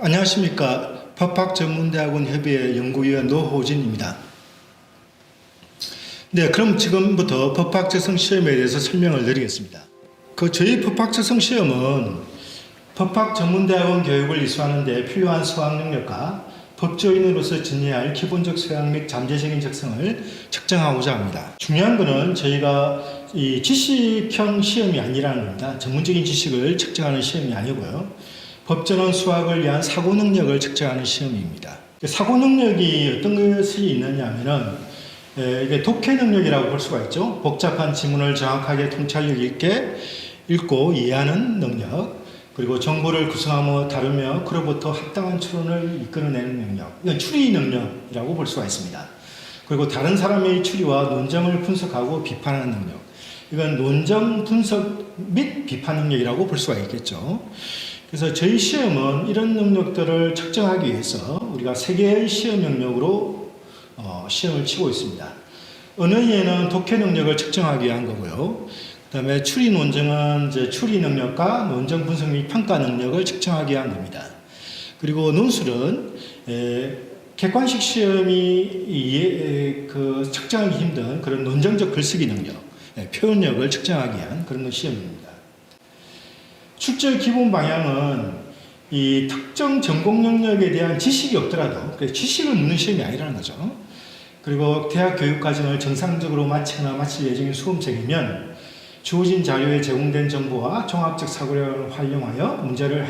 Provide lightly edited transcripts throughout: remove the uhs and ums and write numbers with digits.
안녕하십니까. 법학전문대학원 협의회 연구위원 노호진입니다. 네, 그럼 지금부터 법학적성 시험에 대해서 설명을 드리겠습니다. 저희 법학적성 시험은 법학전문대학원 교육을 이수하는 데 필요한 수학 능력과 법조인으로서 지녀야 할 기본적 소양 및 잠재적인 적성을 측정하고자 합니다. 중요한 것은 저희가 이 지식형 시험이 아니라는 겁니다. 전문적인 지식을 측정하는 시험이 아니고요. 법전원 수학을 위한 사고 능력을 측정하는 시험입니다. 사고 능력이 어떤 것이 있느냐 하면은 이게 독해 능력이라고 볼 수가 있죠. 복잡한 지문을 정확하게 통찰력 있게 읽고 이해하는 능력, 그리고 정보를 구성하며 다루며 그로부터 합당한 추론을 이끌어내는 능력, 이건 추리 능력이라고 볼 수가 있습니다. 그리고 다른 사람의 추리와 논점을 분석하고 비판하는 능력, 이건 논점 분석 및 비판 능력이라고 볼 수가 있겠죠. 그래서 저희 시험은 이런 능력들을 측정하기 위해서 우리가 3개의 시험 영역으로 시험을 치고 있습니다. 언어에는 독해 능력을 측정하기 위한 거고요. 그 다음에 추리 논증은 이제 추리 능력과 논증 분석 및 평가 능력을 측정하기 위한 겁니다. 그리고 논술은 객관식 시험이 측정하기 힘든 그런 논정적 글쓰기 능력, 표현력을 측정하기 위한 그런 시험입니다. 출제 기본 방향은 이 특정 전공 영역에 대한 지식이 없더라도 지식을 묻는 시험이 아니라는 거죠. 그리고 대학 교육 과정을 정상적으로 마치거나 마칠 예정인 수험생이면 주어진 자료에 제공된 정보와 종합적 사고력을 활용하여 문제를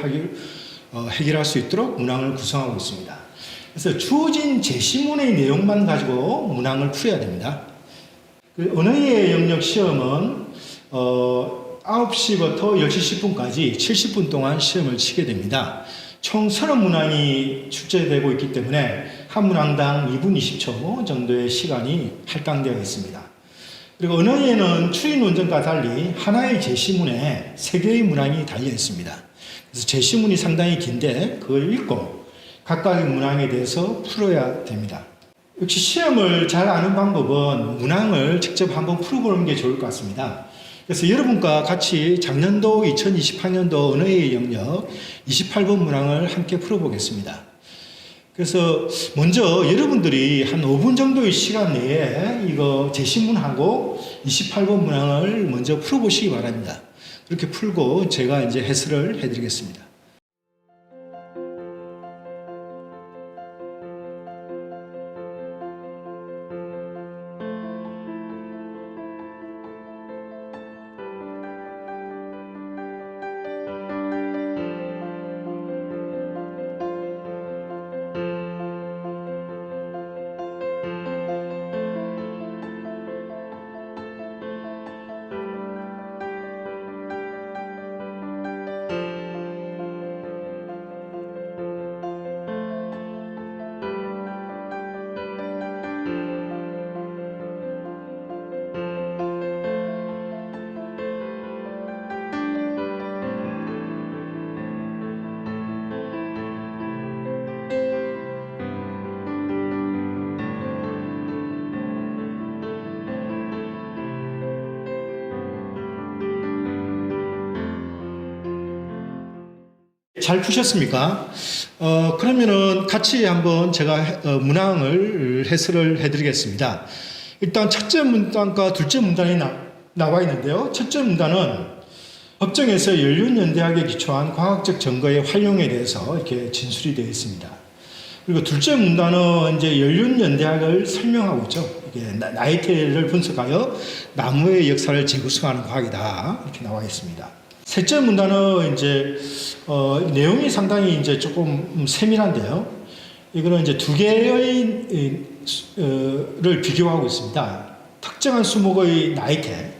해결할 수 있도록 문항을 구성하고 있습니다. 그래서 주어진 제시문의 내용만 가지고 문항을 풀어야 됩니다. 언어의 영역 시험은 9시부터 10시 10분까지 70분 동안 시험을 치게 됩니다. 총 30문항이 출제되고 있기 때문에 한 문항당 2분 20초 정도의 시간이 할당되어 있습니다. 그리고 언어에는 추리 논점과 달리 하나의 제시문에 3개의 문항이 달려 있습니다. 그래서 제시문이 상당히 긴데 그걸 읽고 각각의 문항에 대해서 풀어야 됩니다. 역시 시험을 잘 아는 방법은 문항을 직접 한번 풀어보는 게 좋을 것 같습니다. 그래서 여러분과 같이 작년도 2028년도 언어의 영역 28번 문항을 함께 풀어보겠습니다. 그래서 먼저 여러분들이 한 5분 정도의 시간 내에 이거 제시문하고 28번 문항을 먼저 풀어보시기 바랍니다. 그렇게 풀고 제가 이제 해설을 해드리겠습니다. 잘 푸셨습니까? 그러면은 같이 한번 제가 문항을 해설을 해드리겠습니다. 일단 첫째 문단과 둘째 문단이 나와 있는데요. 첫째 문단은 법정에서 연륜연대학에 기초한 과학적 증거의 활용에 대해서 이렇게 진술이 되어 있습니다. 그리고 둘째 문단은 이제 연륜연대학을 설명하고 있죠. 이게 나이테를 분석하여 나무의 역사를 재구성하는 과학이다 이렇게 나와 있습니다. 셋째 문단은 이제 내용이 상당히 이제 조금 세밀한데요. 이거는 이제 두 개의 를 비교하고 있습니다. 특정한 수목의 나이테,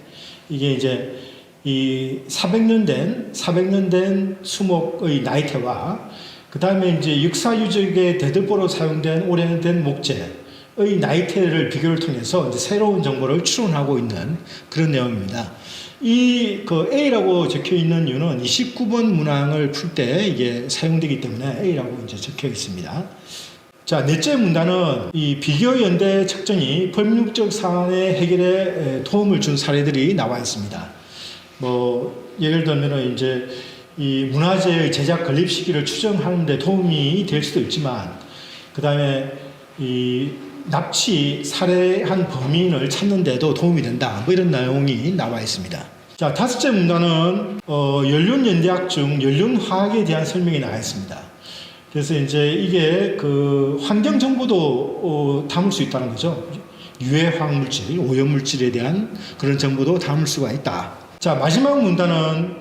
이게 이제 이 400년 된 수목의 나이테와 그 다음에 이제 역사유적의 대들보로 사용된 오래된 목재의 나이테를 비교를 통해서 이제 새로운 정보를 추론하고 있는 그런 내용입니다. A라고 적혀 있는 이유는 29번 문항을 풀 때 이게 사용되기 때문에 A라고 이제 적혀 있습니다. 자, 넷째 문단은 이 비교 연대 측정이 법률적 사안의 해결에 도움을 준 사례들이 나와 있습니다. 예를 들면 이제 이 문화재의 제작 건립 시기를 추정하는 데 도움이 될 수도 있지만, 그 다음에 이 납치, 살해한 범인을 찾는 데도 도움이 된다. 뭐 이런 내용이 나와 있습니다. 자, 다섯째 문단은 연륜연대학 중 연륜화학에 대한 설명이 나와 있습니다. 그래서 이제 이게 그 환경 정보도 담을 수 있다는 거죠. 유해화학물질, 오염물질에 대한 그런 정보도 담을 수가 있다. 자, 마지막 문단은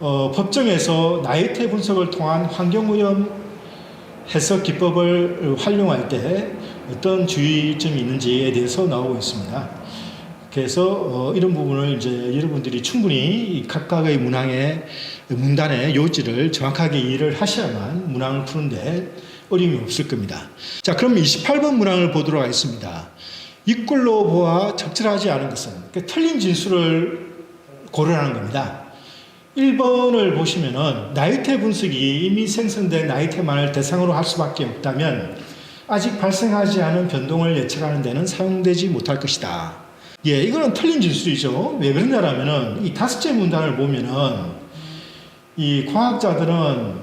법정에서 나이테 분석을 통한 환경오염 해석 기법을 활용할 때 어떤 주의점이 있는지에 대해서 나오고 있습니다. 그래서 이런 부분을 이제 여러분들이 충분히 각각의 문단의 요지를 정확하게 이해를 하셔야만 문항을 푸는데 어려움이 없을 겁니다. 자, 그럼 28번 문항을 보도록 하겠습니다. 이꼴로 보아 적절하지 않은 것은, 그러니까 틀린 진술을 고르라는 겁니다. 1번을 보시면은 나이테 분석이 이미 생성된 나이테만을 대상으로 할 수밖에 없다면 아직 발생하지 않은 변동을 예측하는 데는 사용되지 못할 것이다. 예, 이거는 틀린 진술이죠. 왜 그러냐면은 이 다섯째 문단을 보면은 이 과학자들은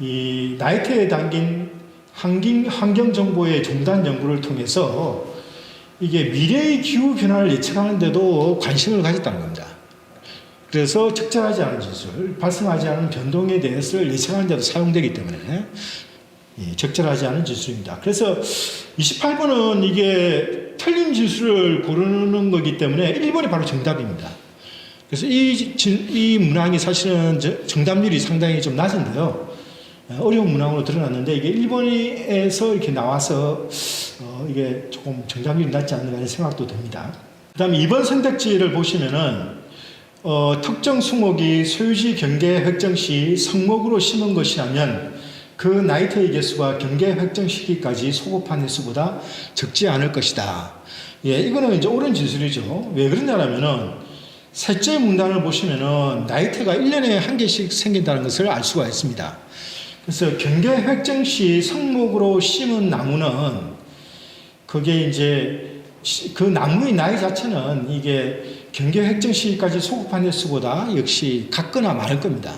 이 나이테에 담긴 환경 정보의 종단 연구를 통해서 이게 미래의 기후 변화를 예측하는데도 관심을 가졌다는 겁니다. 그래서 적절하지 않은 진술, 발생하지 않은 변동에 대해서 예측하는 데도 사용되기 때문에 적절하지 않은 진술입니다. 그래서 28번은 이게 틀린 진술을 고르는 거기 때문에 1번이 바로 정답입니다. 그래서 이 문항이 사실은 정답률이 상당히 좀 낮은데요. 어려운 문항으로 드러났는데 이게 1번에서 이렇게 나와서 이게 조금 정답률이 낮지 않는가 하는 생각도 듭니다. 그 다음에 2번 선택지를 보시면은 특정 수목이 소유지 경계 획정 시 성목으로 심은 것이라면 그 나이테의 개수가 경계 획정 시기까지 소급한 횟수보다 적지 않을 것이다. 예, 이거는 이제 옳은 진술이죠. 왜 그러냐면은 셋째 문단을 보시면은 나이테가 1년에 한 개씩 생긴다는 것을 알 수가 있습니다. 그래서 경계 획정 시 성목으로 심은 나무는 그게 이제 그 나무의 나이 자체는 이게 경계 획정 시기까지 소급한 횟수보다 역시 같거나 많을 겁니다.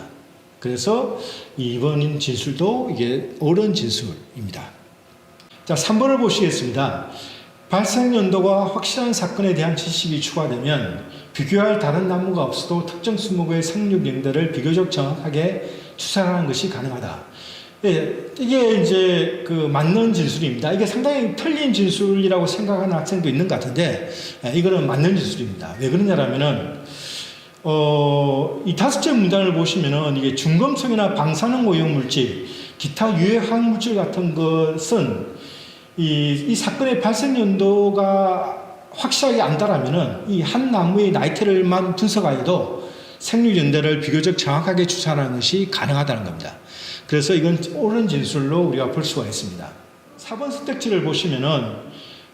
그래서 2번 진술도 이게 옳은 진술입니다. 자, 3번을 보시겠습니다. 발생 연도가 확실한 사건에 대한 지식이 추가되면 비교할 다른 나무가 없어도 특정 수목의 생육 연도를 비교적 정확하게 추산하는 것이 가능하다. 예, 이게 이제 그 맞는 진술입니다. 이게 상당히 틀린 진술이라고 생각하는 학생도 있는 것 같은데, 이거는 맞는 진술입니다. 왜 그러냐면은, 이 다섯째 문단을 보시면은 이게 중금속이나 방사능 오염물질, 기타 유해화학물질 같은 것은 이 사건의 발생 연도가 확실하게 안다라면은 이 한 나무의 나이테를만 분석하여도 생육 연대를 비교적 정확하게 추산하는 것이 가능하다는 겁니다. 그래서 이건 옳은 진술로 우리가 볼 수가 있습니다. 4번 선택지를 보시면은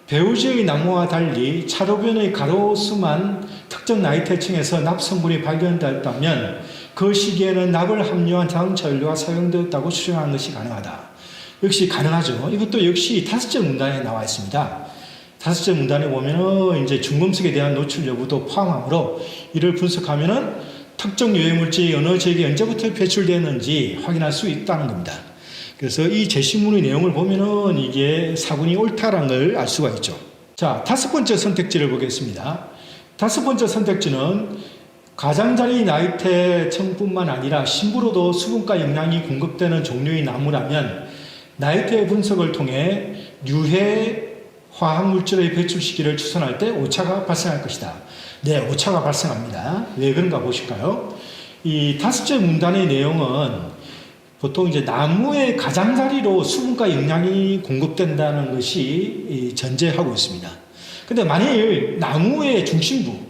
배우지의 나무와 달리 차로변의 가로수만 특정 나이테층에서 납 성분이 발견되었다면 그 시기에는 납을 함유한 자동차 연료가 사용되었다고 추정하는 것이 가능하다. 역시 가능하죠. 이것도 역시 다섯째 문단에 나와 있습니다. 다섯째 문단에 보면은 이제 중금속에 대한 노출 여부도 포함하므로 이를 분석하면은 특정 유해물질이 어느 지역에 언제부터 배출되었는지 확인할 수 있다는 겁니다. 그래서 이 제시문의 내용을 보면은 이게 사군이 옳다라는 걸 알 수가 있죠. 자, 다섯 번째 선택지를 보겠습니다. 다섯 번째 선택지는 가장자리 나이테층뿐만 아니라 심부로도 수분과 영양이 공급되는 종류의 나무라면 나이테 분석을 통해 유해 화학물질의 배출 시기를 추산할 때 오차가 발생할 것이다. 네, 오차가 발생합니다. 왜 그런가 보실까요? 이 다섯째 문단의 내용은 보통 이제 나무의 가장자리로 수분과 영양이 공급된다는 것이 전제하고 있습니다. 근데 만일 나무의 중심부로도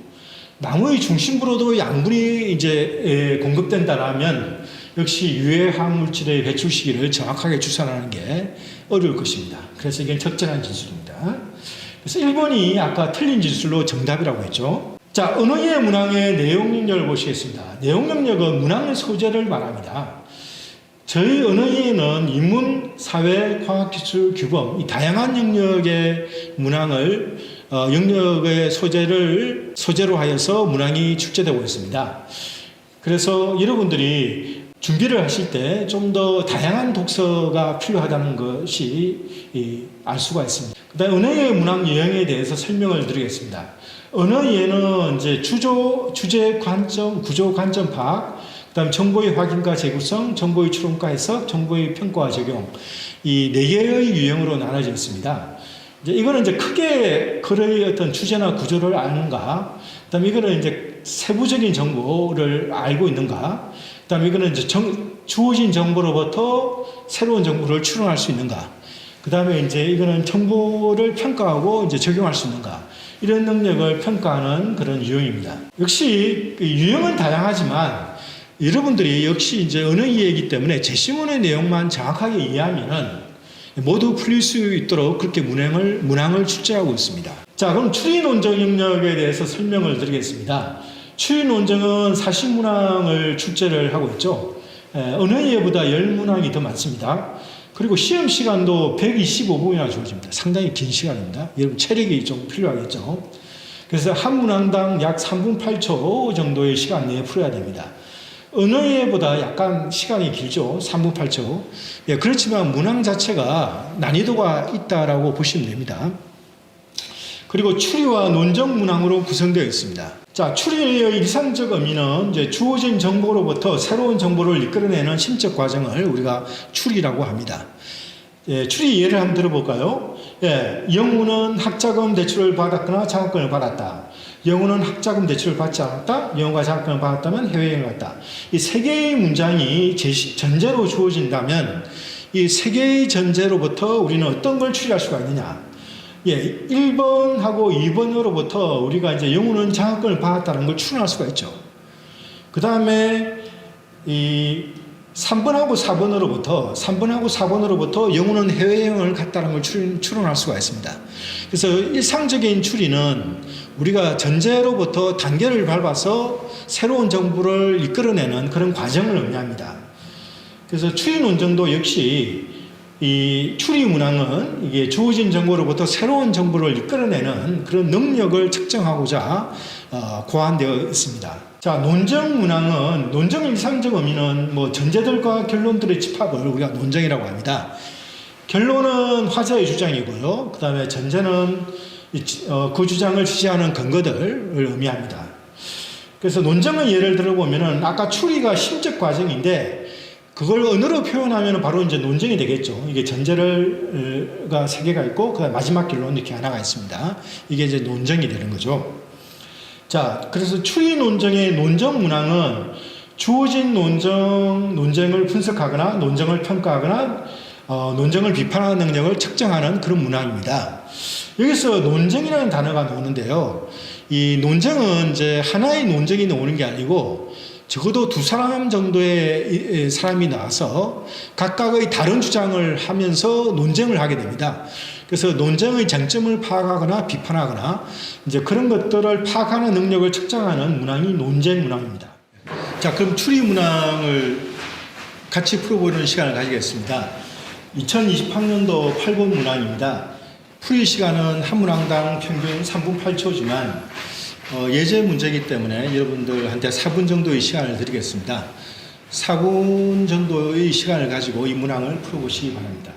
양분이 이제 공급된다라면 역시 유해화학물질의 배출 시기를 정확하게 추산하는 게 어려울 것입니다. 그래서 이게 적절한 진술입니다. 그래서 1번이 아까 틀린 진술로 정답이라고 했죠. 자, 언어의 문항의 내용 능력을 보시겠습니다. 내용 능력은 문항의 소재를 말합니다. 저희 언어에는 인문, 사회, 과학기술, 규범 이 다양한 영역의 문항을 영역의 소재로 하여서 문항이 출제되고 있습니다. 그래서 여러분들이 준비를 하실 때 좀 더 다양한 독서가 필요하다는 것이 알 수가 있습니다. 그다음 언어의 문학 유형에 대해서 설명을 드리겠습니다. 언어에는 이제 주제 관점, 구조 관점 파악, 그다음 정보의 확인과 재구성, 정보의 추론과 해석, 정보의 평가와 적용, 이 네 개의 유형으로 나눠져 있습니다. 이제 이거는 이제 크게 글의 어떤 주제나 구조를 아는가, 그다음 이거는 이제 세부적인 정보를 알고 있는가, 그다음 이거는 이제 주어진 정보로부터 새로운 정보를 추론할 수 있는가, 그다음에 이제 이거는 정보를 평가하고 이제 적용할 수 있는가, 이런 능력을 평가하는 그런 유형입니다. 역시 유형은 다양하지만 여러분들이 역시 이제 언어 이해이기 때문에 제시문의 내용만 정확하게 이해하면은 모두 풀릴 수 있도록 그렇게 문항을 출제하고 있습니다. 자, 그럼 추리 논정 영역에 대해서 설명을 드리겠습니다. 추리 논정은 40문항을 출제를 하고 있죠. 언어 이해보다 10문항이 더 많습니다. 그리고 시험 시간도 125분이나 주어집니다. 상당히 긴 시간입니다. 여러분 체력이 좀 필요하겠죠. 그래서 한 문항당 약 3분 8초 정도의 시간 내에 풀어야 됩니다. 언어예보다 약간 시간이 길죠. 3분 8초. 예, 그렇지만 문항 자체가 난이도가 있다라고 보시면 됩니다. 그리고 추리와 논정 문항으로 구성되어 있습니다. 자, 추리의 일상적 의미는 이제 주어진 정보로부터 새로운 정보를 이끌어내는 심적 과정을 우리가 추리라고 합니다. 예, 추리 예를 한번 들어볼까요? 예, 영우는 학자금 대출을 받았거나 장학금을 받았다. 영우는 학자금 대출을 받지 않았다. 영우가 장학금을 받았다면 해외여행을 갔다. 이 세 개의 문장이 전제로 주어진다면 이 세 개의 전제로부터 우리는 어떤 걸 추리할 수가 있느냐? 예, 1번하고 2번으로부터 우리가 이제 영우는 장학금을 받았다는 걸 추론할 수가 있죠. 그 다음에 이 3번하고 4번으로부터 영우는 해외여행을 갔다는 걸 추론할 수가 있습니다. 그래서 일상적인 추리는 우리가 전제로부터 단계를 밟아서 새로운 정보를 이끌어내는 그런 과정을 의미합니다. 그래서 추리 논정도 역시 이 추리 문항은 이게 주어진 정보로부터 새로운 정보를 이끌어내는 그런 능력을 측정하고자 고안되어 있습니다. 자, 논정 문항은 논정 일상적 의미는 뭐 전제들과 결론들의 집합을 우리가 논정이라고 합니다. 결론은 화자의 주장이고요. 그 다음에 전제는 그 주장을 지지하는 근거들을 의미합니다. 그래서 논정의 예를 들어보면은 아까 추리가 심적 과정인데 그걸 언어로 표현하면 바로 이제 논정이 되겠죠. 이게 전제가 세 개가 있고 그 마지막 결론 이렇게 하나가 있습니다. 이게 이제 논정이 되는 거죠. 자, 그래서 추리 논정의 논정 문항은 주어진 논쟁을 분석하거나 논정을 평가하거나 논정을 비판하는 능력을 측정하는 그런 문항입니다. 여기서 논정이라는 단어가 나오는데요. 이 논정은 이제 하나의 논정이 나오는 게 아니고 적어도 두 사람 정도의 사람이 나와서 각각의 다른 주장을 하면서 논쟁을 하게 됩니다. 그래서 논쟁의 쟁점을 파악하거나 비판하거나 이제 그런 것들을 파악하는 능력을 측정하는 문항이 논쟁 문항입니다. 자, 그럼 추리 문항을 같이 풀어보는 시간을 가지겠습니다. 2020학년도 8번 문항입니다. 풀이 시간은 한 문항당 평균 3분 8초지만 예제 문제이기 때문에 여러분들한테 4분 정도의 시간을 드리겠습니다. 4분 정도의 시간을 가지고 이 문항을 풀어보시기 바랍니다.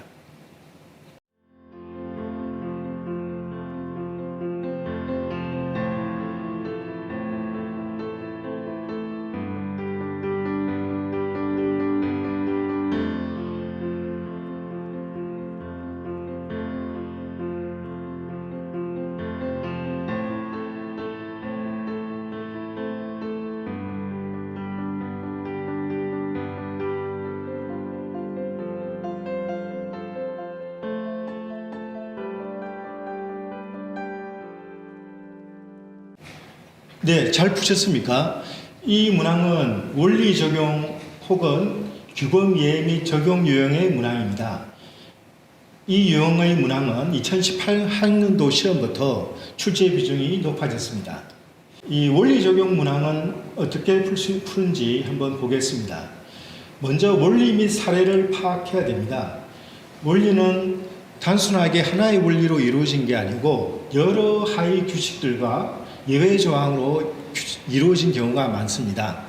네, 잘 푸셨습니까? 이 문항은 원리 적용 혹은 규범 이해 및 적용 유형의 문항입니다. 이 유형의 문항은 2018학년도 시험부터 출제 비중이 높아졌습니다. 이 원리 적용 문항은 어떻게 푸는지 한번 보겠습니다. 먼저 원리 및 사례를 파악해야 됩니다. 원리는 단순하게 하나의 원리로 이루어진 게 아니고 여러 하위 규칙들과 예외 조항으로 이루어진 경우가 많습니다.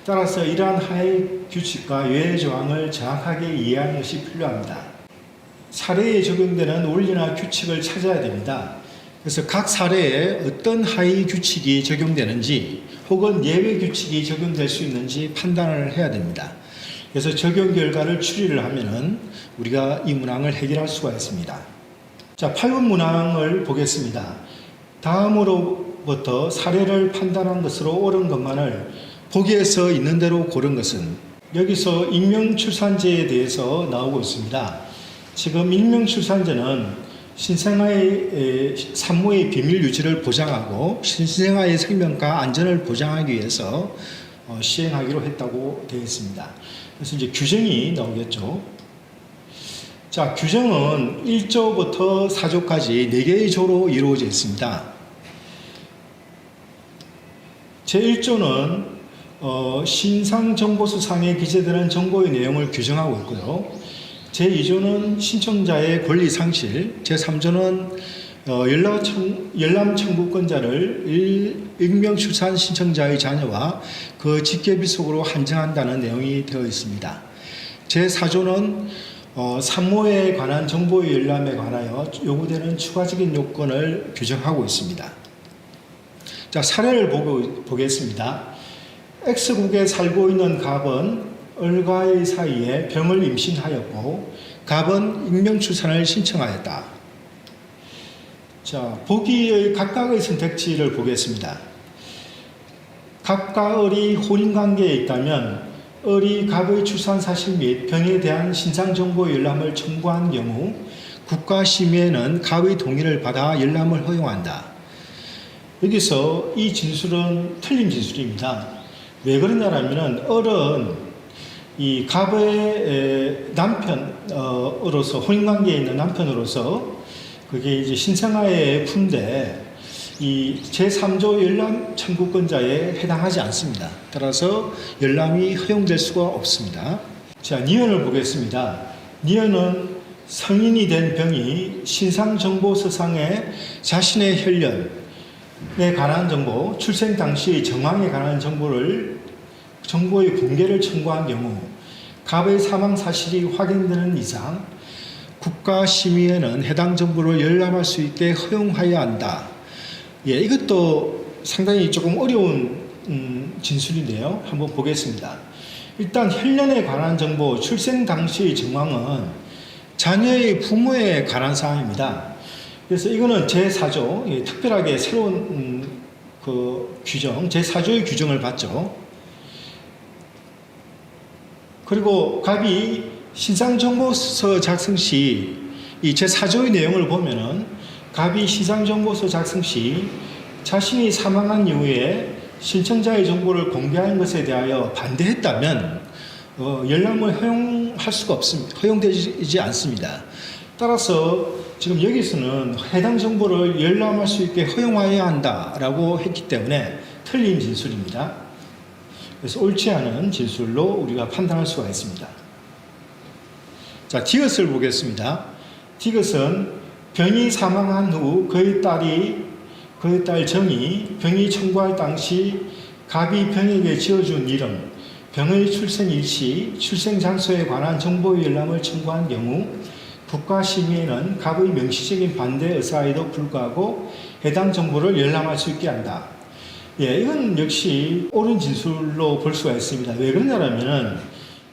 따라서 이러한 하해 규칙과 유예 조항을 정확하게 이해하는 것이 필요합니다. 사례에 적용되는 원리나 규칙을 찾아야 됩니다. 그래서 각 사례에 어떤 하위 규칙이 적용되는지 혹은 예외 규칙이 적용될 수 있는지 판단을 해야 됩니다. 그래서 적용 결과를 추리를 하면은 우리가 이 문항을 해결할 수가 있습니다. 자, 8번 문항을 보겠습니다. 다음으로부터 사례를 판단한 것으로 옳은 것만을 보기에서 있는 대로 고른 것은, 여기서 익명출산제에 대해서 나오고 있습니다. 지금 익명출산제는 신생아의 산모의 비밀 유지를 보장하고 신생아의 생명과 안전을 보장하기 위해서 시행하기로 했다고 되어 있습니다. 그래서 이제 규정이 나오겠죠. 자, 규정은 1조부터 4조까지 4개의 조로 이루어져 있습니다. 제1조는 신상정보수상에 기재되는 정보의 내용을 규정하고 있고요. 제2조는 신청자의 권리 상실, 제3조는 열람 청구권자를 익명출산 신청자의 자녀와 그 직계비속으로 한정한다는 내용이 되어 있습니다. 제4조는 산모에 관한 정보의 열람에 관하여 요구되는 추가적인 요건을 규정하고 있습니다. 자, 사례를 보겠습니다. X국에 살고 있는 갑은 을과의 사이에 병을 임신하였고 갑은 익명출산을 신청하였다. 자, 보기의 각각의 선택지를 보겠습니다. 갑과 을이 혼인관계에 있다면 을이 갑의 출산 사실 및 병에 대한 신상정보 열람을 청구한 경우 국가심의회는 갑의 동의를 받아 열람을 허용한다. 여기서 이 진술은 틀린 진술입니다. 왜 그러냐면 을은 이 갑의 남편으로서, 혼인관계에 있는 남편으로서 그게 이제 신생아의 품인데 이 제3조 열람 청구권자에 해당하지 않습니다. 따라서 열람이 허용될 수가 없습니다. 자, 니은을 보겠습니다. 니은은 성인이 된 병이 신상정보서상에 자신의 혈련에 관한 정보, 출생 당시의 정황에 관한 정보의 공개를 청구한 경우 갑의 사망 사실이 확인되는 이상 국가심의회는 해당 정보를 열람할 수 있게 허용하여야 한다. 예, 이것도 상당히 조금 어려운 진술인데요. 한번 보겠습니다. 일단 혈련에 관한 정보, 출생 당시의 정황은 자녀의 부모에 관한 사항입니다. 그래서 이거는 제4조, 예, 특별하게 새로운 그 규정, 제4조의 규정을 받죠. 그리고 갑이 신상정보서 작성 시 이 제4조의 내용을 보면은 갑이 신상정보서 작성 시 자신이 사망한 이후에 신청자의 정보를 공개하는 것에 대하여 반대했다면 열람을 허용할 수가 없습니다. 허용되지 않습니다. 따라서 지금 여기서는 해당 정보를 열람할 수 있게 허용하여야 한다라고 했기 때문에 틀린 진술입니다. 그래서 옳지 않은 진술로 우리가 판단할 수가 있습니다. 자, 디귿을 보겠습니다. 디귿은 병이 사망한 후 그의 딸 정이 병이 청구할 당시 갑이 병에게 지어준 이름, 병의 출생 일시, 출생 장소에 관한 정보의 열람을 청구한 경우 국가심의회는 갑의 명시적인 반대 의사에도 불구하고 해당 정보를 열람할 수 있게 한다. 예, 이건 역시 옳은 진술로 볼 수가 있습니다. 왜 그러냐면은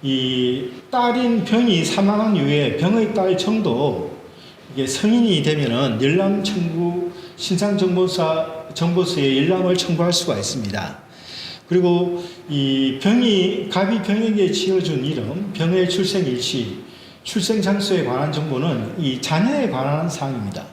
이 딸인 병이 사망한 이후에 병의 딸 정도 이게 성인이 되면은 열람 청구 신상정보서에 열람을 청구할 수가 있습니다. 그리고 이 갑이 병에게 지어준 이름, 병의 출생 일시, 출생 장소에 관한 정보는 이 자녀에 관한 사항입니다.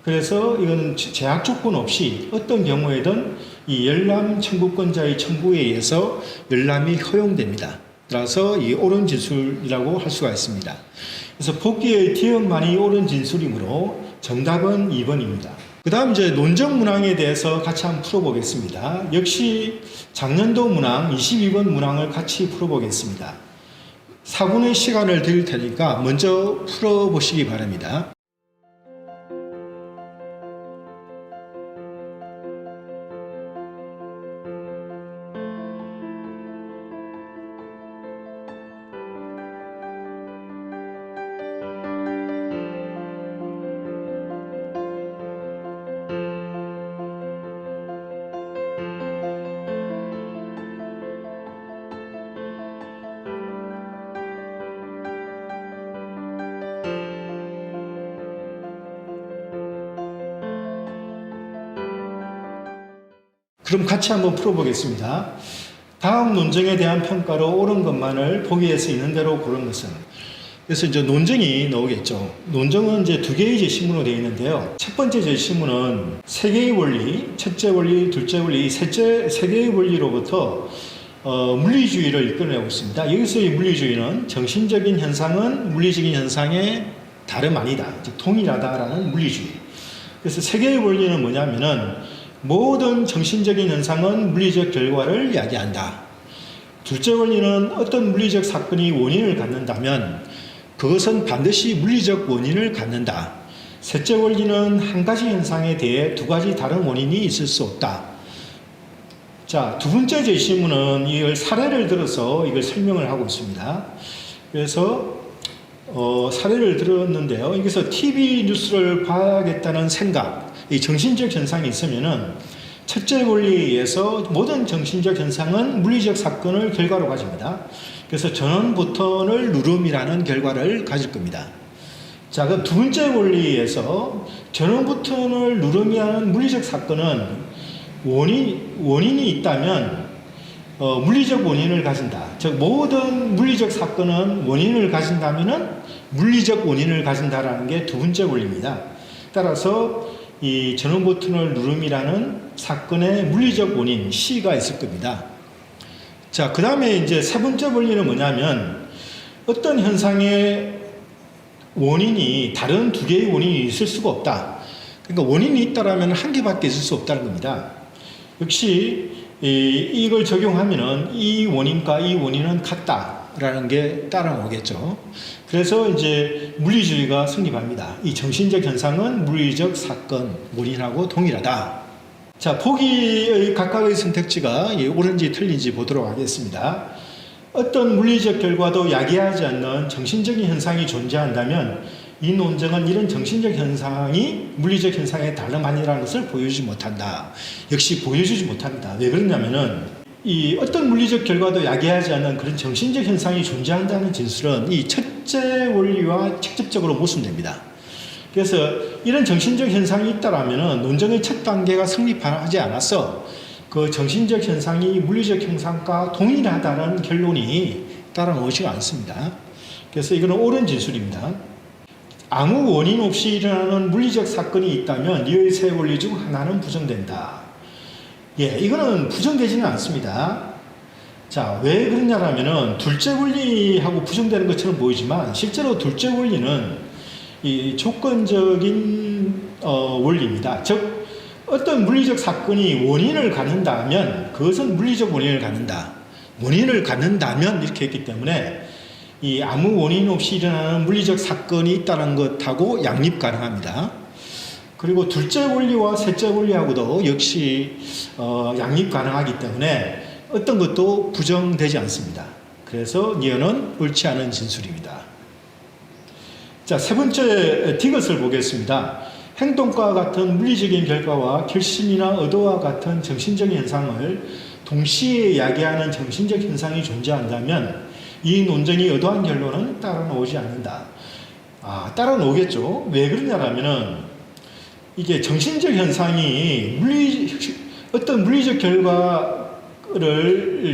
그래서 이거는 제약 조건 없이 어떤 경우에든 이 열람 청구권자의 청구에 의해서 열람이 허용됩니다. 따라서 이 옳은 진술이라고 할 수가 있습니다. 그래서 복기의 디귿만이 옳은 진술이므로 정답은 2번입니다. 그 다음 이제 논정 문항에 대해서 같이 한번 풀어보겠습니다. 역시 작년도 문항 22번 문항을 같이 풀어보겠습니다. 4분의 시간을 드릴 테니까 먼저 풀어보시기 바랍니다. 그럼 같이 한번 풀어보겠습니다. 다음 논증에 대한 평가로 옳은 것만을 보기에서 있는 대로 고른 것은. 그래서 이제 논증이 나오겠죠. 논증은 이제 두 개의 제시문으로 되어 있는데요. 첫 번째 제시문은 세 개의 원리, 첫째 원리, 둘째 원리, 세 개의 원리로부터 물리주의를 이끌어내고 있습니다. 여기서의 물리주의는 정신적인 현상은 물리적인 현상의 다름 아니다, 즉 동일하다라는 물리주의. 그래서 세 개의 원리는 뭐냐면은 모든 정신적인 현상은 물리적 결과를 야기한다. 둘째 원리는 어떤 물리적 사건이 원인을 갖는다면 그것은 반드시 물리적 원인을 갖는다. 셋째 원리는 한 가지 현상에 대해 두 가지 다른 원인이 있을 수 없다. 자, 두 번째 제시문은 이걸 사례를 들어서 이걸 설명을 하고 있습니다. 그래서 사례를 들었는데요. 여기서 TV 뉴스를 봐야겠다는 생각, 이 정신적 현상이 있으면은 첫째 원리에 의해서 모든 정신적 현상은 물리적 사건을 결과로 가집니다. 그래서 전원 버튼을 누름이라는 결과를 가질 겁니다. 자, 그럼 두 번째 원리에서 전원 버튼을 누름이라는 물리적 사건은 원인이 있다면 물리적 원인을 가진다. 즉 모든 물리적 사건은 원인을 가진다면은 물리적 원인을 가진다라는 게 두 번째 원리입니다. 따라서 이 전원 버튼을 누름이라는 사건의 물리적 원인 C가 있을 겁니다. 자, 그 다음에 이제 세 번째 원리는 뭐냐면 어떤 현상의 원인이 다른 두 개의 원인이 있을 수가 없다. 그러니까 원인이 있다라면 한 개밖에 있을 수 없다는 겁니다. 역시 이걸 적용하면은 이 원인과 이 원인은 같다라는 게 따라 나오겠죠. 그래서 이제 물리주의가 성립합니다. 이 정신적 현상은 물리적 사건, 원인하고 동일하다. 자, 보기의 각각의 선택지가 옳은지 틀린지 보도록 하겠습니다. 어떤 물리적 결과도 야기하지 않는 정신적인 현상이 존재한다면 이 논증은 이런 정신적 현상이 물리적 현상의 다름 아니라는 것을 보여주지 못한다. 역시 보여주지 못합니다. 왜 그러냐면은 이 어떤 물리적 결과도 야기하지 않는 그런 정신적 현상이 존재한다는 진술은 이 첫째 원리와 직접적으로 모순됩니다. 그래서 이런 정신적 현상이 있다라면 논증의 첫 단계가 성립하지 않아서 그 정신적 현상이 물리적 현상과 동일하다는 결론이 따라 나오지가 않습니다. 그래서 이거는 옳은 진술입니다. 아무 원인 없이 일어나는 물리적 사건이 있다면 이의 세 원리 중 하나는 부정된다. 이거는 부정되지는 않습니다. 자, 왜 그러냐라면은 둘째 원리하고 부정되는 것처럼 보이지만 실제로 둘째 원리는 이 조건적인 원리입니다. 즉 어떤 물리적 사건이 원인을 갖는다면 그것은 물리적 원인을 갖는다. 원인을 갖는다면 이렇게 했기 때문에 이 아무 원인 없이 일어나는 물리적 사건이 있다는 것하고 양립 가능합니다. 그리고 둘째 원리와 셋째 원리하고도 역시 양립 가능하기 때문에 어떤 것도 부정되지 않습니다. 그래서 니은은 옳지 않은 진술입니다. 자, 세 번째 디귿을 보겠습니다. 행동과 같은 물리적인 결과와 결심이나 의도와 같은 정신적 현상을 동시에 야기하는 정신적 현상이 존재한다면 이 논증이 의도한 결론은 따라 나오지 않는다. 따라 나오겠죠. 왜 그러냐라면은 이게 정신적 현상이 어떤 물리적 결과를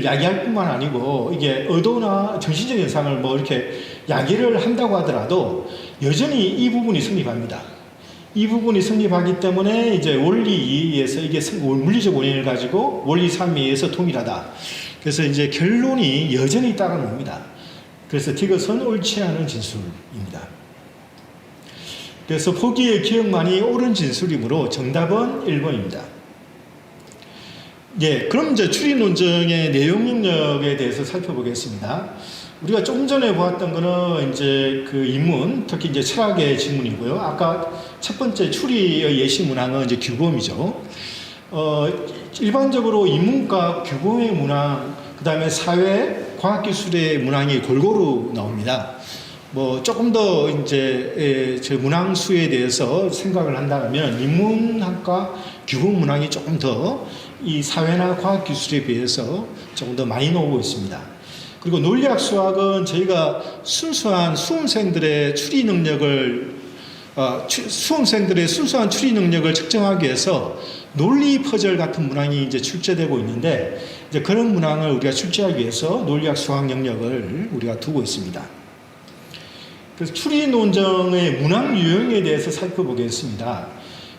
야기할 뿐만 아니고 이게 의도나 정신적 현상을 뭐 이렇게 야기를 한다고 하더라도 여전히 이 부분이 성립합니다. 이 부분이 성립하기 때문에 이제 원리 2에서 이게 물리적 원인을 가지고 원리 3에 의해서 동일하다. 그래서 이제 결론이 여전히 따라 나옵니다. 그래서 디귿은 옳지 않은 진술입니다. 그래서 보기의 기억만이 옳은 진술이므로 정답은 1번입니다. 그럼 이제 추리 논증의 내용 영역에 대해서 살펴보겠습니다. 우리가 조금 전에 보았던 거는 이제 그 인문, 특히 이제 철학의 지문이고요. 아까 첫 번째 추리의 예시 문항은 이제 규범이죠. 일반적으로 인문과 규범의 문항, 그 다음에 사회, 과학기술의 문항이 골고루 나옵니다. 뭐 조금 더 이제 저 문항수에 대해서 생각을 한다면 인문학과 규범 문항이 조금 더 이 사회나 과학기술에 비해서 조금 더 많이 나오고 있습니다. 그리고 논리학 수학은 저희가 순수한 수험생들의 추리 능력을 측정하기 위해서 논리 퍼즐 같은 문항이 이제 출제되고 있는데, 이제 그런 문항을 우리가 출제하기 위해서 논리학 수학 영역을 우리가 두고 있습니다. 그래서 추리 논정의 문항 유형에 대해서 살펴보겠습니다.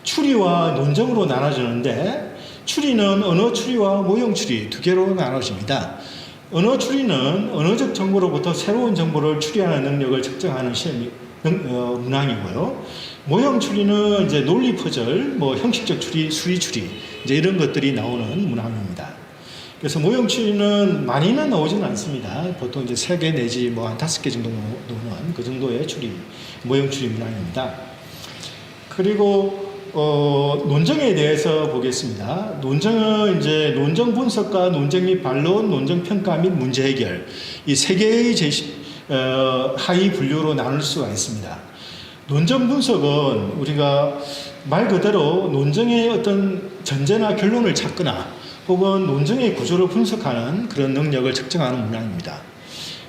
추리와 논정으로 나눠지는데, 추리는 언어 추리와 모형 추리 두 개로 나눠집니다. 언어 추리는 언어적 정보로부터 새로운 정보를 추리하는 능력을 측정하는 문항이고요. 모형 추리는 이제 논리 퍼즐, 뭐 형식적 추리, 수리 추리, 이제 이런 것들이 나오는 문항입니다. 그래서 모형 추리는 많이는 나오지는 않습니다. 보통 이제 3개 내지 뭐 한 5개 정도 나오는 그 정도의 추리, 모형 추리 문항입니다. 그리고 논정에 대해서 보겠습니다. 논정은 이제 논정 분석과 논쟁 및 반론, 논정 평가 및 문제 해결, 이 3개의 하위 분류로 나눌 수가 있습니다. 논정 분석은 우리가 말 그대로 논정의 어떤 전제나 결론을 찾거나 혹은 논정의 구조를 분석하는 그런 능력을 측정하는 문항입니다.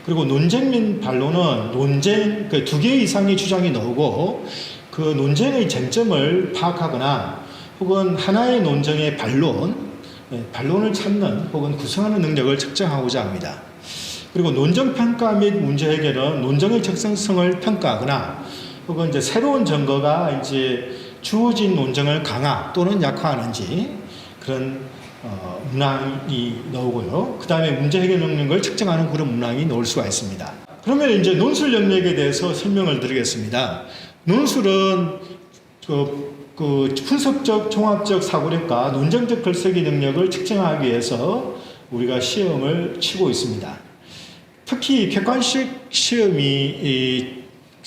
그리고 논쟁 및 반론은 논쟁, 그 2개 이상의 주장이 나오고 그 논쟁의 쟁점을 파악하거나 혹은 하나의 논쟁의 반론을 찾는 혹은 구성하는 능력을 측정하고자 합니다. 그리고 논정 평가 및 문제 해결은 논정의 적성성을 평가하거나 혹은 이제 새로운 증거가 이제 주어진 논정을 강화 또는 약화하는지 그런 문항이 나오고요. 그 다음에 문제 해결 능력을 측정하는 그런 문항이 나올 수가 있습니다. 그러면 이제 논술 영역에 대해서 설명을 드리겠습니다. 논술은 그 분석적, 종합적 사고력과 논정적 글쓰기 능력을 측정하기 위해서 우리가 시험을 치고 있습니다. 특히 객관식 시험이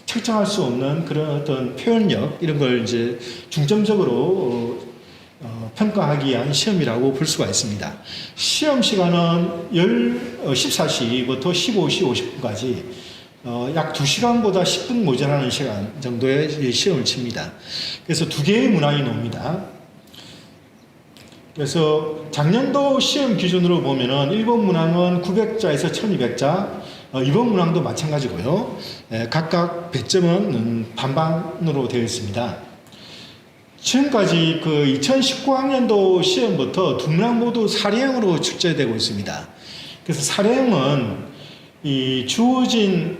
측정할 수 없는 그런 어떤 표현력 이런 걸 이제 중점적으로 평가하기 위한 시험이라고 볼 수가 있습니다. 시험 시간은 14시부터 15시 50분까지 약 2시간보다 10분 모자라는 시간 정도의 시험을 칩니다. 그래서 2개의 문항이 나옵니다. 그래서 작년도 시험 기준으로 보면은 1번 문항은 900자에서 1200자, 2번 문항도 마찬가지고요. 각각 배점은 반반으로 되어 있습니다. 지금까지 그 2019학년도 시험부터 2문항 모두 사례형으로 출제되고 있습니다. 그래서 사례형은 이 주어진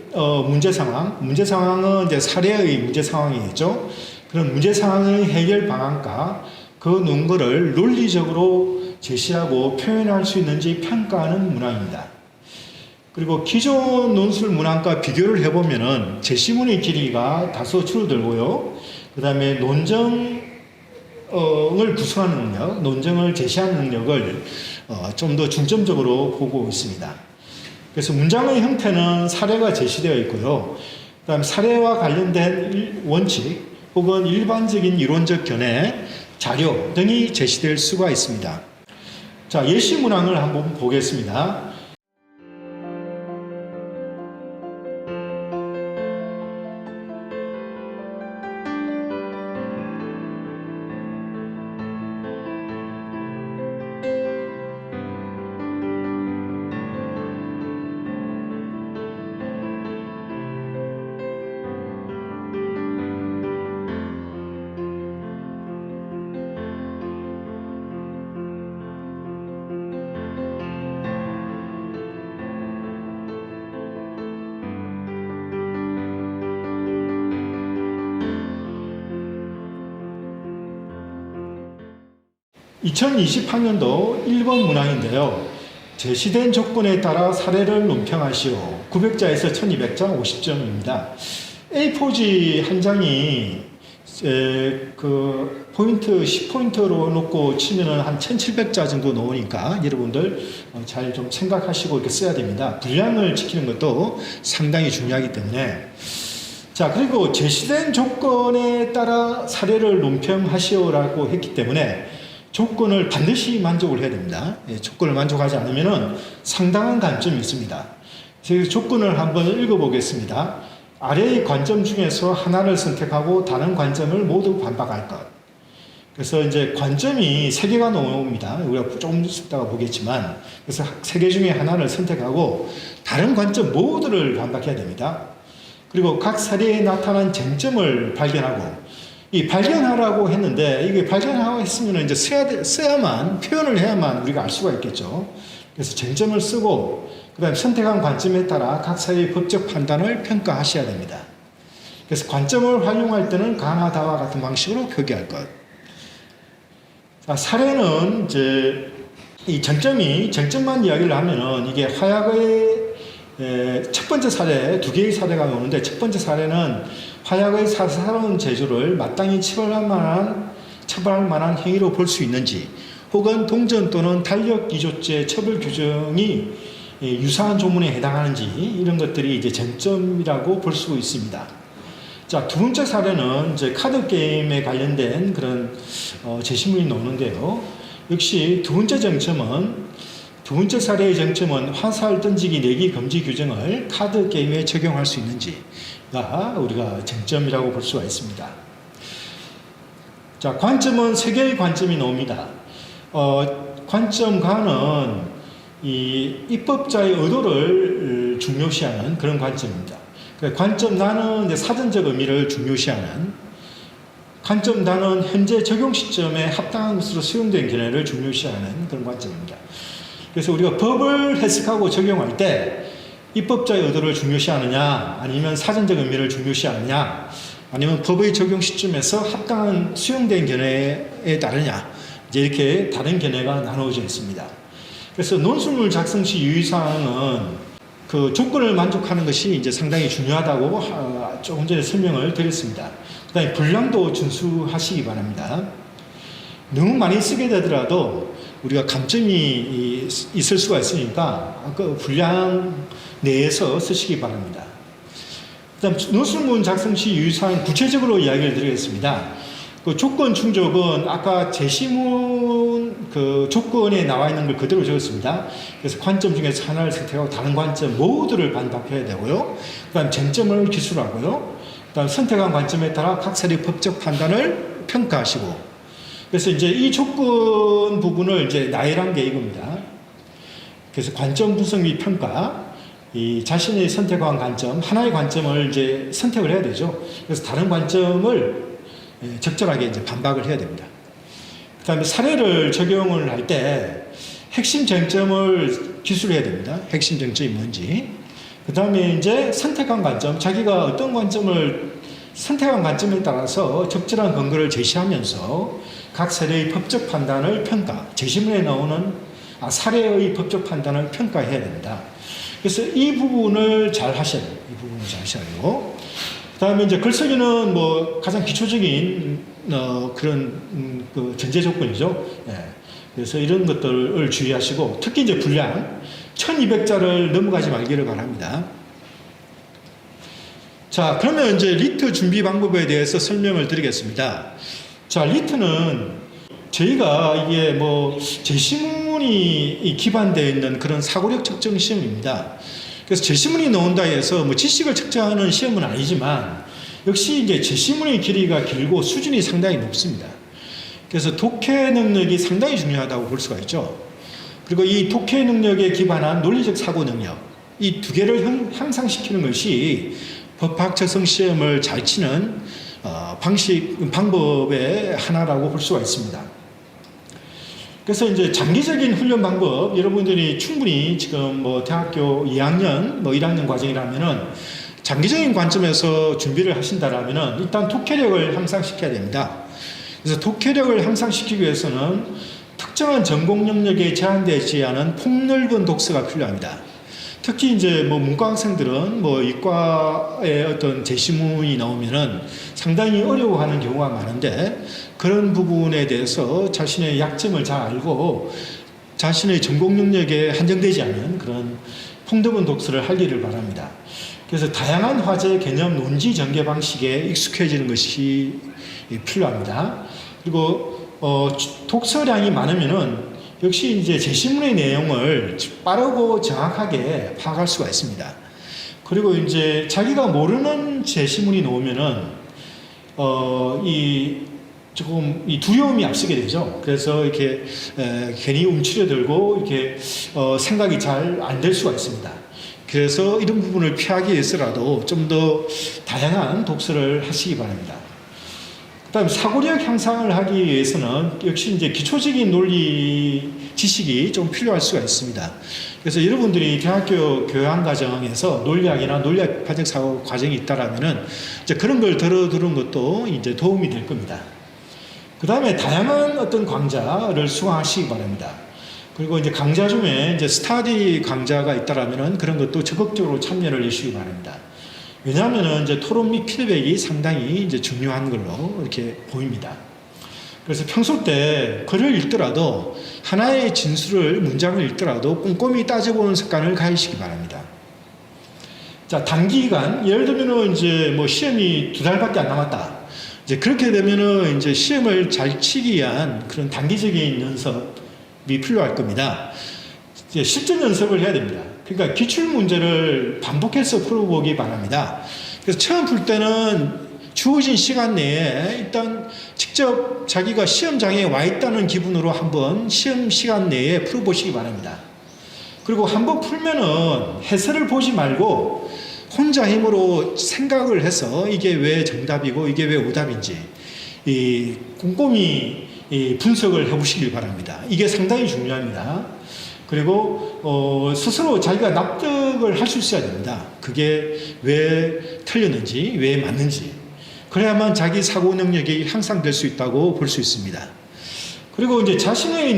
문제 상황은 이제 사례의 문제 상황이겠죠. 그런 문제 상황의 해결 방안과 그 논거를 논리적으로 제시하고 표현할 수 있는지 평가하는 문항입니다. 그리고 기존 논술 문항과 비교를 해보면은 제시문의 길이가 다소 줄어들고요. 그 다음에 논정을 구성하는 능력, 논정을 제시하는 능력을 좀 더 중점적으로 보고 있습니다. 그래서 문장의 형태는 사례가 제시되어 있고요. 그 다음에 사례와 관련된 원칙 혹은 일반적인 이론적 견해, 자료 등이 제시될 수가 있습니다. 자, 예시 문항을 한번 보겠습니다. (2020학년도) 1번 문항인데요. 제시된 조건에 따라 사례를 논평하시오. 900자에서 1200자 50점입니다. A4지 한 장이 그 포인트 10포인트로 놓고 치면은 한 1700자 정도 나오니까 여러분들 잘 좀 생각하시고 이렇게 써야 됩니다. 분량을 지키는 것도 상당히 중요하기 때문에. 자, 그리고 제시된 조건에 따라 사례를 논평하시오라고 했기 때문에 조건을 반드시 만족을 해야 됩니다. 조건을 만족하지 않으면 상당한 관점이 있습니다. 그래서 조건을 한번 읽어보겠습니다. 아래의 관점 중에서 하나를 선택하고 다른 관점을 모두 반박할 것. 그래서 이제 관점이 3개가 나옵니다. 우리가 조금 있다가 보겠지만, 그래서 3개 중에 하나를 선택하고 다른 관점 모두를 반박해야 됩니다. 그리고 각 사례에 나타난 쟁점을 발견하고 이 발견하라고 했는데 이게 발견하고 했으면 이제 써야만 표현을 해야만 우리가 알 수가 있겠죠. 그래서 쟁점을 쓰고 그다음에 선택한 관점에 따라 각 사회의 법적 판단을 평가하셔야 됩니다. 그래서 관점을 활용할 때는 가나다와 같은 방식으로 표기할 것. 자, 사례는 이제 이 쟁점만 이야기를 하면은 이게 화약의 첫 번째 사례, 두 개의 사례가 오는데 첫 번째 사례는 화약의 사사로운 제조를 마땅히 처벌할 만한 행위로 볼 수 있는지 혹은 동전 또는 탄력 이조죄 처벌 규정이 유사한 조문에 해당하는지 이런 것들이 이제 쟁점이라고 볼 수 있습니다. 자, 두 번째 사례는 이제 카드 게임에 관련된 그런 제시문이 나오는데요. 역시 두 번째 사례의 쟁점은 화살 던지기 내기 금지 규정을 카드 게임에 적용할 수 있는지가 우리가 쟁점이라고 볼 수가 있습니다. 자, 관점은 세 개의 관점이 나옵니다. 관점가는 이 입법자의 의도를 중요시하는 그런 관점입니다. 관점단은 이제 사전적 의미를 중요시하는, 관점단은 현재 적용 시점에 합당한 것으로 수용된 견해를 중요시하는 그런 관점입니다. 그래서 우리가 법을 해석하고 적용할 때 입법자의 의도를 중요시하느냐, 아니면 사전적 의미를 중요시하느냐, 아니면 법의 적용 시점에서 합당한 수용된 견해에 따르냐, 이제 이렇게 다른 견해가 나누어져 있습니다. 그래서 논술물 작성 시 유의사항은 그 조건을 만족하는 것이 이제 상당히 중요하다고 조금 전에 설명을 드렸습니다. 그 다음에 분량도 준수하시기 바랍니다. 너무 많이 쓰게 되더라도 우리가 감점이 있을 수가 있으니까 그 분량 내에서 쓰시기 바랍니다. 그 다음 논술문 작성 시 유의사항 구체적으로 이야기를 드리겠습니다. 그 조건 충족은 아까 제시문 그 조건에 나와 있는 걸 그대로 적었습니다. 그래서 관점 중에서 하나를 선택하고 다른 관점 모두를 반박해야 되고요. 그 다음 쟁점을 기술하고요. 그 다음 선택한 관점에 따라 각 사례의 법적 판단을 평가하시고. 그래서 이제 이 조건 부분을 이제 나열한 게 이겁니다. 그래서 관점 분석 및 평가. 이 자신의 선택한 관점, 하나의 관점을 이제 선택을 해야 되죠. 그래서 다른 관점을 적절하게 이제 반박을 해야 됩니다. 그 다음에 사례를 적용을 할 때 핵심 쟁점을 기술해야 됩니다. 핵심 쟁점이 뭔지. 그 다음에 이제 선택한 관점, 자기가 어떤 관점을 선택한 관점에 따라서 적절한 근거를 제시하면서 각 사례의 법적 판단을 평가, 제시문에 나오는 사례의 법적 판단을 평가해야 됩니다. 그래서 이 부분을 잘 하셔야 돼요. 이 부분을 잘 하셔야 되고. 그 다음에 이제 글쓰기는 뭐 가장 기초적인 그런 그 전제 조건이죠. 예. 그래서 이런 것들을 주의하시고 특히 이제 분량 1200자를 넘어가지 말기를 바랍니다. 자, 그러면 이제 리트 준비 방법에 대해서 설명을 드리겠습니다. 자, 리트는 저희가 이게 뭐 제시문이 기반되어 있는 그런 사고력 측정 시험입니다. 그래서 제시문이 나온다 해서 뭐 지식을 측정하는 시험은 아니지만 역시 이제 제시문의 길이가 길고 수준이 상당히 높습니다. 그래서 독해 능력이 상당히 중요하다고 볼 수가 있죠. 그리고 이 독해 능력에 기반한 논리적 사고 능력, 이 두 개를 향상시키는 것이 법학 적성 시험을 잘 치는 방법의 하나라고 볼 수가 있습니다. 그래서 이제 장기적인 훈련 방법, 여러분들이 충분히 지금 뭐 대학교 2학년, 뭐 1학년 과정이라면은 장기적인 관점에서 준비를 하신다라면은 일단 독해력을 향상시켜야 됩니다. 그래서 독해력을 향상시키기 위해서는 특정한 전공 영역에 제한되지 않은 폭넓은 독서가 필요합니다. 특히 이제 뭐 문과 학생들은 뭐 이과의 어떤 제시문이 나오면은 상당히 어려워하는 경우가 많은데 그런 부분에 대해서 자신의 약점을 잘 알고 자신의 전공 영역에 한정되지 않은 그런 폭넓은 독서를 하기를 바랍니다. 그래서 다양한 화제, 개념, 논지 전개 방식에 익숙해지는 것이 필요합니다. 그리고 독서량이 많으면은 역시 이제 제시문의 내용을 빠르고 정확하게 파악할 수가 있습니다. 그리고 이제 자기가 모르는 제시문이 나오면은 조금 이 두려움이 앞서게 되죠. 그래서 이렇게 괜히 움츠려들고 이렇게 생각이 잘 안 될 수가 있습니다. 그래서 이런 부분을 피하기 위해서라도 좀 더 다양한 독서를 하시기 바랍니다. 그다음 사고력 향상을 하기 위해서는 역시 이제 기초적인 논리 지식이 좀 필요할 수가 있습니다. 그래서 여러분들이 대학교 교양 과정에서 논리학이나 논리학 파적 사고 과정이 있다라면은 이제 그런 걸 들은 것도 이제 도움이 될 겁니다. 그다음에 다양한 어떤 강좌를 수강하시기 바랍니다. 그리고 이제 강좌 중에 이제 스터디 강좌가 있다라면은 그런 것도 적극적으로 참여를 해주시기 바랍니다. 왜냐하면은 이제 토론 및 피드백이 상당히 이제 중요한 걸로 이렇게 보입니다. 그래서 평소 때 글을 읽더라도 하나의 진술을 문장을 읽더라도 꼼꼼히 따져보는 습관을 가지시기 바랍니다. 자, 단기간 예를 들면은 이제 뭐 시험이 2달밖에 안 남았다. 이제 그렇게 되면은 이제 시험을 잘 치기 위한 그런 단기적인 연습이 필요할 겁니다. 이제 실전 연습을 해야 됩니다. 그러니까 기출 문제를 반복해서 풀어보기 바랍니다. 그래서 처음 풀 때는 주어진 시간 내에 일단 직접 자기가 시험장에 와 있다는 기분으로 한번 시험 시간 내에 풀어보시기 바랍니다. 그리고 한번 풀면은 해설을 보지 말고 혼자 힘으로 생각을 해서 이게 왜 정답이고 이게 왜 오답인지 꼼꼼히 분석을 해보시길 바랍니다. 이게 상당히 중요합니다. 그리고 스스로 자기가 납득을 할 수 있어야 됩니다. 그게 왜 틀렸는지, 왜 맞는지. 그래야만 자기 사고 능력이 향상될 수 있다고 볼 수 있습니다. 그리고 이제 자신의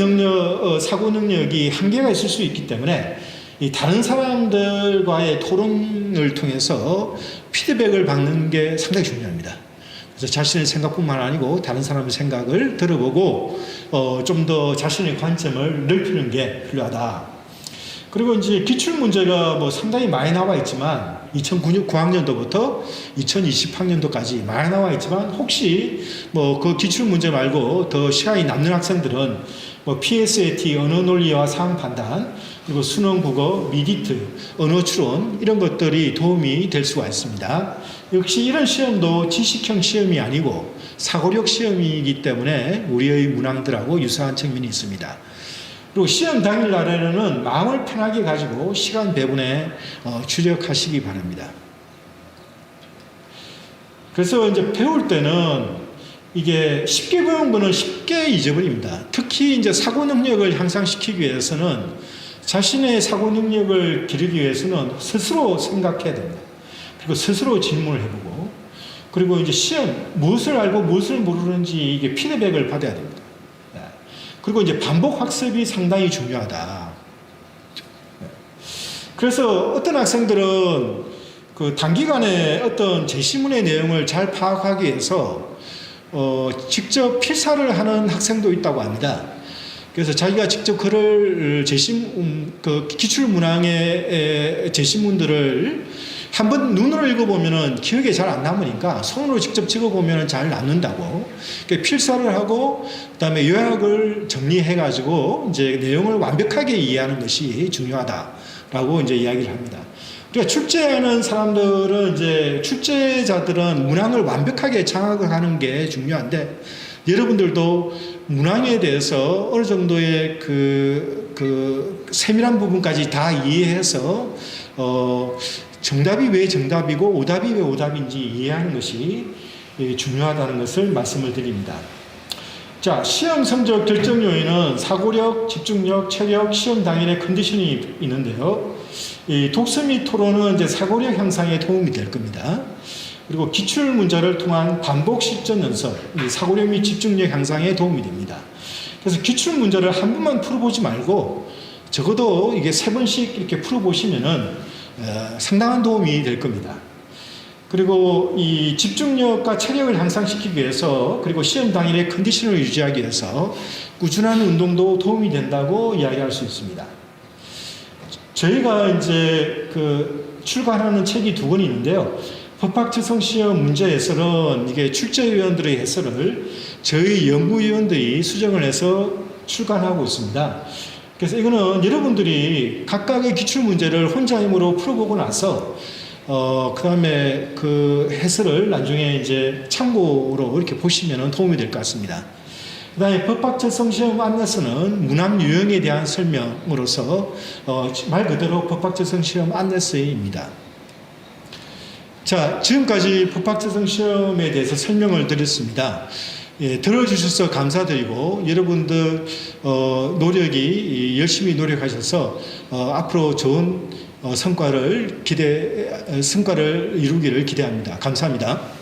사고 능력이 한계가 있을 수 있기 때문에 이 다른 사람들과의 토론을 통해서 피드백을 받는 게 상당히 중요합니다. 그래서 자신의 생각뿐만 아니고 다른 사람의 생각을 들어보고 좀 더 자신의 관점을 넓히는 게 필요하다. 그리고 이제 기출 문제가 뭐 상당히 많이 나와 있지만 2009학년도부터 2020학년도까지 많이 나와 있지만 혹시 뭐 그 기출 문제 말고 더 시간이 남는 학생들은 뭐 PSAT 언어 논리와 상황 판단 그리고 수능 국어 미디트 언어 추론 이런 것들이 도움이 될 수가 있습니다. 역시 이런 시험도 지식형 시험이 아니고 사고력 시험이기 때문에 우리의 문항들하고 유사한 측면이 있습니다. 그리고 시험 당일 날에는 마음을 편하게 가지고 시간 배분에 주력하시기 바랍니다. 그래서 이제 배울 때는 이게 쉽게 배운 거는 쉽게 잊어버립니다. 특히 이제 사고 능력을 향상시키기 위해서는 자신의 사고 능력을 기르기 위해서는 스스로 생각해야 됩니다. 그리고 스스로 질문을 해보고 그리고 이제 시험 무엇을 알고 무엇을 모르는지 이게 피드백을 받아야 됩니다. 그리고 이제 반복 학습이 상당히 중요하다. 그래서 어떤 학생들은 그 단기간에 어떤 제시문의 내용을 잘 파악하기 위해서 직접 필사를 하는 학생도 있다고 합니다. 그래서 자기가 직접 글을 그 기출 문항의 제시문들을 한번 눈으로 읽어보면은 기억에 잘 안 남으니까 손으로 직접 찍어보면은 잘 남는다고. 그러니까 필사를 하고 그다음에 요약을 정리해가지고 이제 내용을 완벽하게 이해하는 것이 중요하다라고 이제 이야기를 합니다. 그러니까 출제하는 사람들은 이제 출제자들은 문항을 완벽하게 장악을 하는 게 중요한데 여러분들도 문항에 대해서 어느 정도의 그 세밀한 부분까지 다 이해해서 정답이 왜 정답이고 오답이 왜 오답인지 이해하는 것이 중요하다는 것을 말씀을 드립니다. 자, 시험 성적 결정 요인은 사고력, 집중력, 체력, 시험 당일의 컨디션이 있는데요. 이 독서 및 토론은 이제 사고력 향상에 도움이 될 겁니다. 그리고 기출 문제를 통한 반복 실전 연습, 사고력 및 집중력 향상에 도움이 됩니다. 그래서 기출 문제를 한 번만 풀어보지 말고 적어도 이게 3번씩 이렇게 풀어보시면은 상당한 도움이 될 겁니다. 그리고 이 집중력과 체력을 향상시키기 위해서 그리고 시험 당일의 컨디션을 유지하기 위해서 꾸준한 운동도 도움이 된다고 이야기할 수 있습니다. 저희가 이제 그 출간하는 책이 2권이 있는데요. 법학지성 시험 문제 해설은 이게 출제위원들의 해설을 저희 연구위원들이 수정을 해서 출간하고 있습니다. 그래서 이거는 여러분들이 각각의 기출 문제를 혼자 힘으로 풀어보고 나서 그 다음에 그 해설을 나중에 이제 참고로 이렇게 보시면 도움이 될 것 같습니다. 그 다음에 법학적성 시험 안내서는 문항 유형에 대한 설명으로서 말 그대로 법학적성 시험 안내서입니다. 자, 지금까지 법학재성 시험에 대해서 설명을 드렸습니다. 예, 들어주셔서 감사드리고 여러분들 노력이 열심히 노력하셔서 앞으로 좋은 성과를 이루기를 기대합니다. 감사합니다.